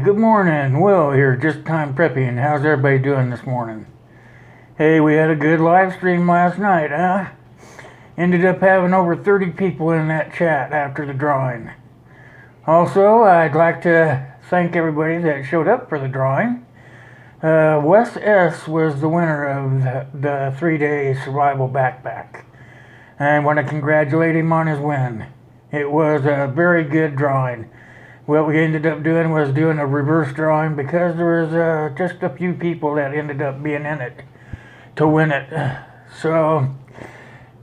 Good morning. Will here, just time prepping. How's everybody doing this morning? Hey, we had a good live stream last night, huh? Ended up having over 30 people in that chat after the drawing. Also, I'd like to thank everybody that showed up for the drawing. Wes S. was the winner of the 3-day survival backpack. I want to congratulate him on his win. It was a very good drawing. What we ended up doing was doing a reverse drawing because there was just a few people that ended up being in it to win it. So,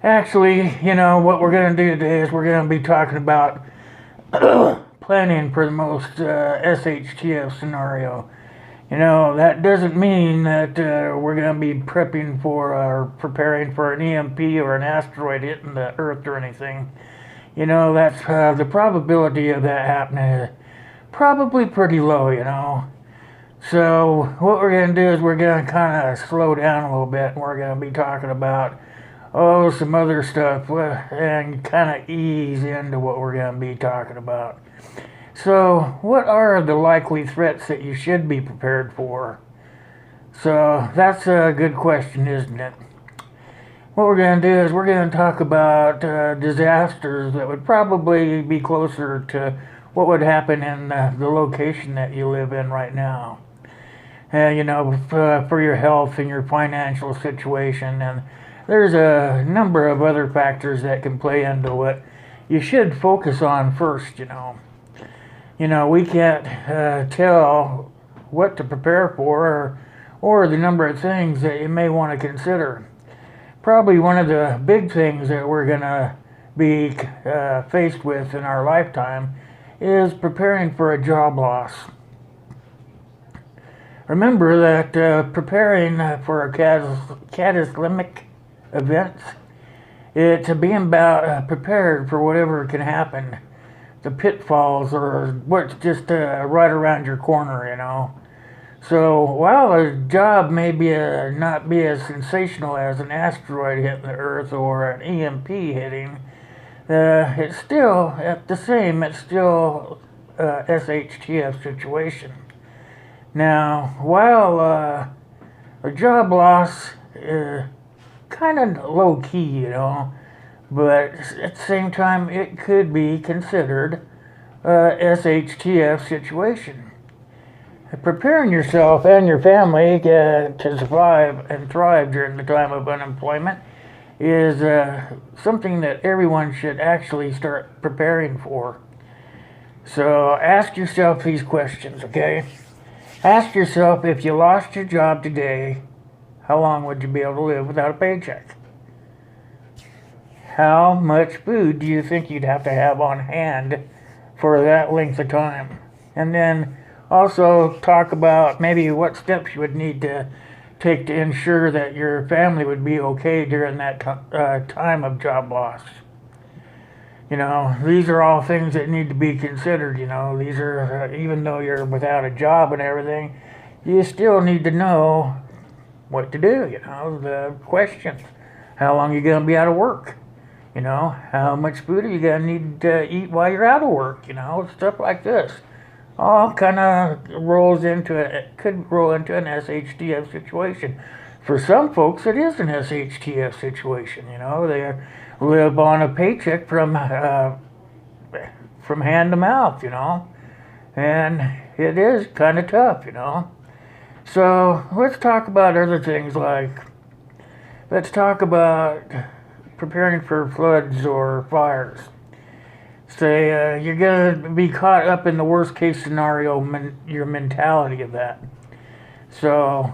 actually, what we're going to do today is we're going to be talking about planning for the most SHTF scenario. That doesn't mean that we're going to be prepping for or preparing for an EMP or an asteroid hitting the Earth or anything. That's the probability of that happening is probably pretty low, So what we're going to do is we're going to kind of slow down a little bit, and we're going to be talking about, some other stuff, and kind of ease into what we're going to be talking about. So what are the likely threats that you should be prepared for? So that's a good question, isn't it? What we're going to do is we're going to talk about disasters that would probably be closer to what would happen in the location that you live in right now. For your health and your financial situation. And there's a number of other factors that can play into what you should focus on first, we can't tell what to prepare for or the number of things that you may want to consider. Probably one of the big things that we're going to be faced with in our lifetime is preparing for a job loss. Remember that preparing for a catastrophic event, it's being about prepared for whatever can happen, the pitfalls or what's just right around your corner, So while a job may not be as sensational as an asteroid hitting the Earth or an EMP hitting, it's still it's still a SHTF situation. Now, while a job loss is kind of low key, but at the same time it could be considered a SHTF situation. Preparing yourself and your family to survive and thrive during the time of unemployment is something that everyone should actually start preparing for. So ask yourself these questions, okay? Ask yourself, if you lost your job today, how long would you be able to live without a paycheck? How much food do you think you'd have to have on hand for that length of time? And then also talk about maybe what steps you would need to take to ensure that your family would be okay during that time of job loss. These are all things that need to be considered, These are, even though you're without a job and everything, you still need to know what to do, the questions. How long are you going to be out of work? How much food are you going to need to eat while you're out of work? Stuff like this. All kind of could roll into an SHTF situation. For some folks, it is an SHTF situation. They live on a paycheck from hand to mouth. And it is kind of tough. So let's talk about other things let's talk about preparing for floods or fires. Say you're going to be caught up in the worst case scenario, your mentality of that. So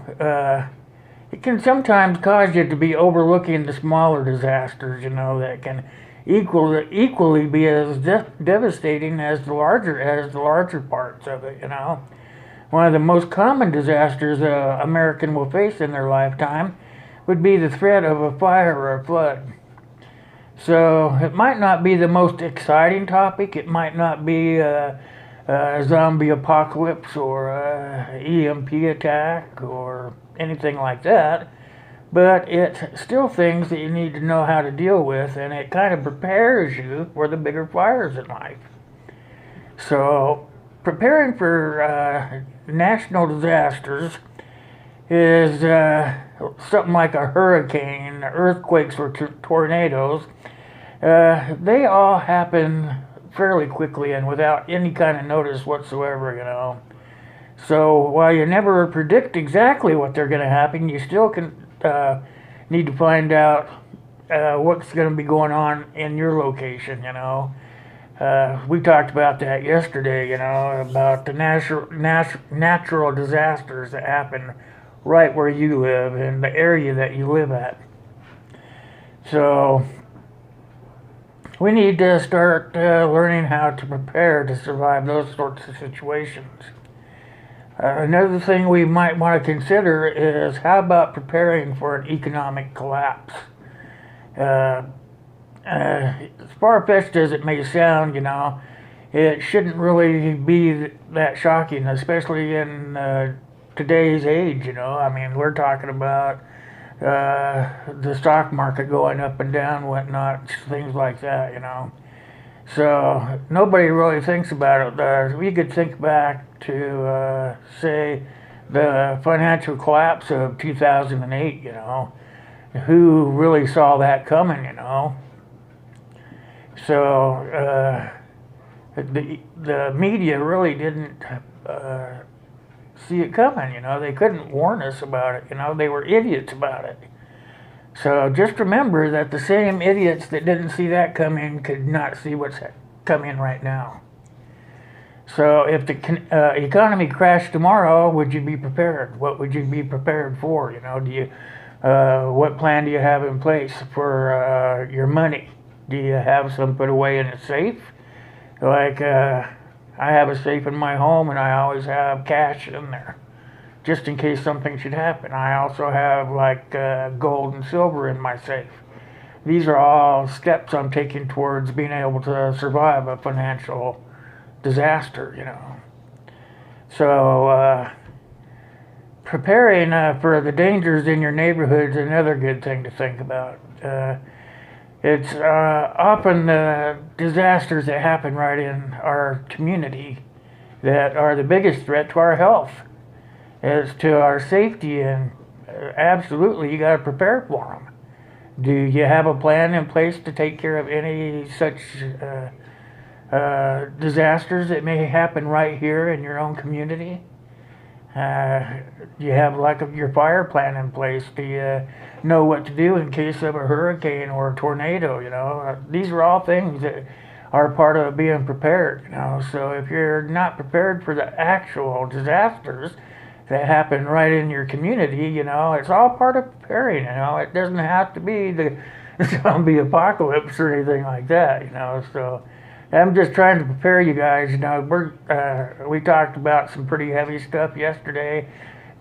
it can sometimes cause you to be overlooking the smaller disasters, that can equally be as devastating as the larger parts of it, One of the most common disasters an American will face in their lifetime would be the threat of a fire or a flood. So it might not be the most exciting topic. It might not be a zombie apocalypse or a EMP attack or anything like that. But it's still things that you need to know how to deal with, and it kind of prepares you for the bigger fires in life. So preparing for national disasters is something like a hurricane, earthquakes, or tornadoes. They all happen fairly quickly and without any kind of notice whatsoever, you know. So while you never predict exactly what they're going to happen, you still can need to find out what's going to be going on in your location, you know. We talked about that yesterday, you know, about the natural disasters that happen right where you live in the area that you live at. So we need to start learning how to prepare to survive those sorts of situations. Another thing we might want to consider is how about preparing for an economic collapse? As far-fetched as it may sound, you know, it shouldn't really be that shocking, especially in today's age, you know. I mean, we're talking about the stock market going up and down, whatnot, things like that, you know. So nobody really thinks about it. We could think back to, say, the financial collapse of 2008, you know. Who really saw that coming, you know? So the media really didn't see it coming, you know. They couldn't warn us about it, you know. They were idiots about it. So just remember that the same idiots that didn't see that coming could not see what's coming right now. So if the economy crashed tomorrow, would you be prepared? What would you be prepared for? You know, what plan do you have in place for your money? Do you have some put away in a safe? Like I have a safe in my home, and I always have cash in there, just in case something should happen. I also have like gold and silver in my safe. These are all steps I'm taking towards being able to survive a financial disaster, you know. So preparing for the dangers in your neighborhood is another good thing to think about. It's often the disasters that happen right in our community that are the biggest threat to our health, as to our safety, and absolutely you got to prepare for them. Do you have a plan in place to take care of any such disasters that may happen right here in your own community? Do you have like your fire plan in place? Do you know what to do in case of a hurricane or a tornado? You know, these are all things that are part of being prepared, you know. So if you're not prepared for the actual disasters that happen right in your community, you know, it's all part of preparing, you know. It doesn't have to be the zombie apocalypse or anything like that, you know. So I'm just trying to prepare you guys, you know. We talked about some pretty heavy stuff yesterday,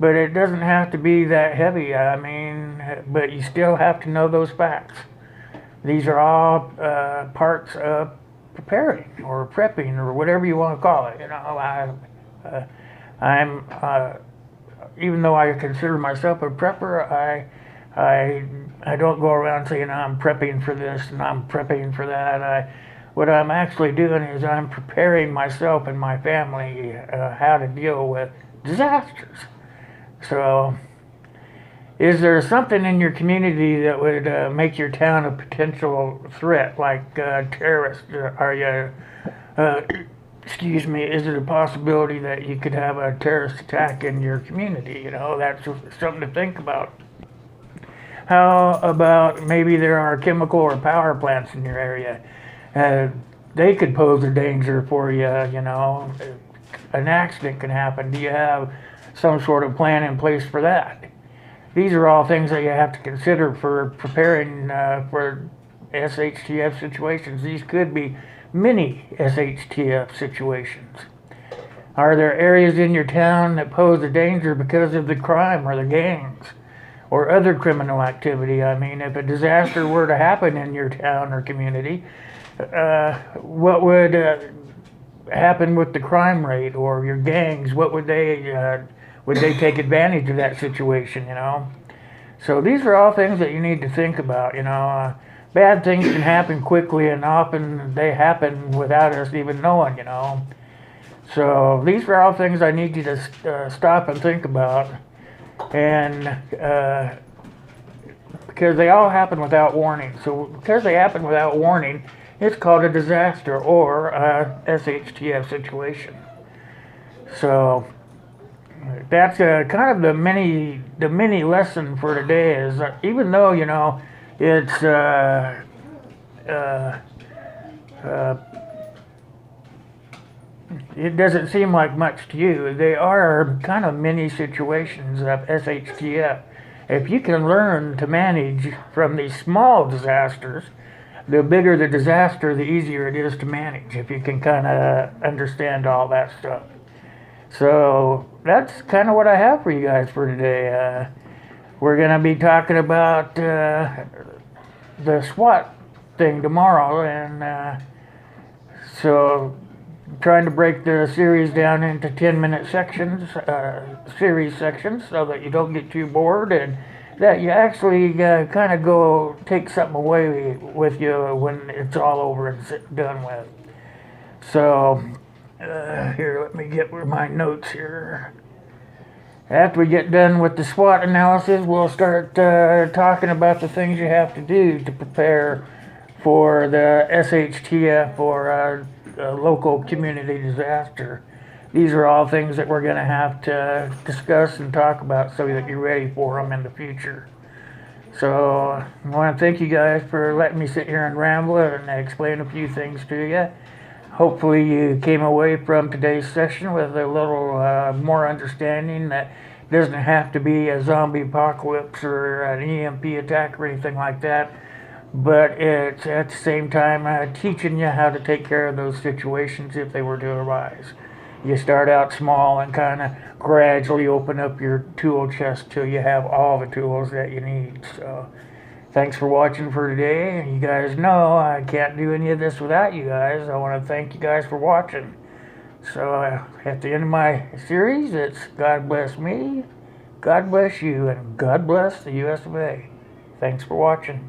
but it doesn't have to be that heavy. I mean, but you still have to know those facts. These are all parts of preparing or prepping or whatever you want to call it. You know, I'm even though I consider myself a prepper, I don't go around saying I'm prepping for this and I'm prepping for that. What I'm actually doing is I'm preparing myself and my family how to deal with disasters. So, is there something in your community that would make your town a potential threat, like terrorists? Are you, excuse me, is it a possibility that you could have a terrorist attack in your community? You know, that's something to think about. How about maybe there are chemical or power plants in your area? They could pose a danger for you, you know. An accident can happen. Do you have some sort of plan in place for that? These are all things that you have to consider for preparing for SHTF situations. These could be mini SHTF situations. Are there areas in your town that pose a danger because of the crime or the gangs or other criminal activity? I mean, if a disaster were to happen in your town or community, what would happen with the crime rate or your gangs? What would they take advantage of that situation, you know? So these are all things that you need to think about, you know. Bad things can happen quickly, and often they happen without us even knowing, you know. So these are all things I need you to stop and think about, and because they all happen without warning. So because they happen without warning, it's called a disaster or a SHTF situation. So that's kind of the mini lesson for today is even though it's it doesn't seem like much to you, they are kind of mini situations of SHTF. If you can learn to manage from these small disasters, the bigger the disaster, the easier it is to manage if you can kind of understand all that stuff. So that's kind of what I have for you guys for today. We're going to be talking about the SWAT thing tomorrow, and so trying to break the series down into 10-minute sections, series sections, so that you don't get too bored and that you actually kind of go take something away with you when it's all over and done with. So here, let me get my notes here. After we get done with the SWOT analysis, we'll start talking about the things you have to do to prepare for the SHTF or local community disaster. These are all things that we're going to have to discuss and talk about so that you're ready for them in the future. So I want to thank you guys for letting me sit here and ramble and explain a few things to you. Hopefully you came away from today's session with a little more understanding that it doesn't have to be a zombie apocalypse or an EMP attack or anything like that, but it's at the same time teaching you how to take care of those situations if they were to arise. You start out small and kind of gradually open up your tool chest till you have all the tools that you need. So thanks for watching for today. You guys know I can't do any of this without you guys. I want to thank you guys for watching. So at the end of my series, it's God bless me, God bless you, and God bless the US of A. Thanks for watching.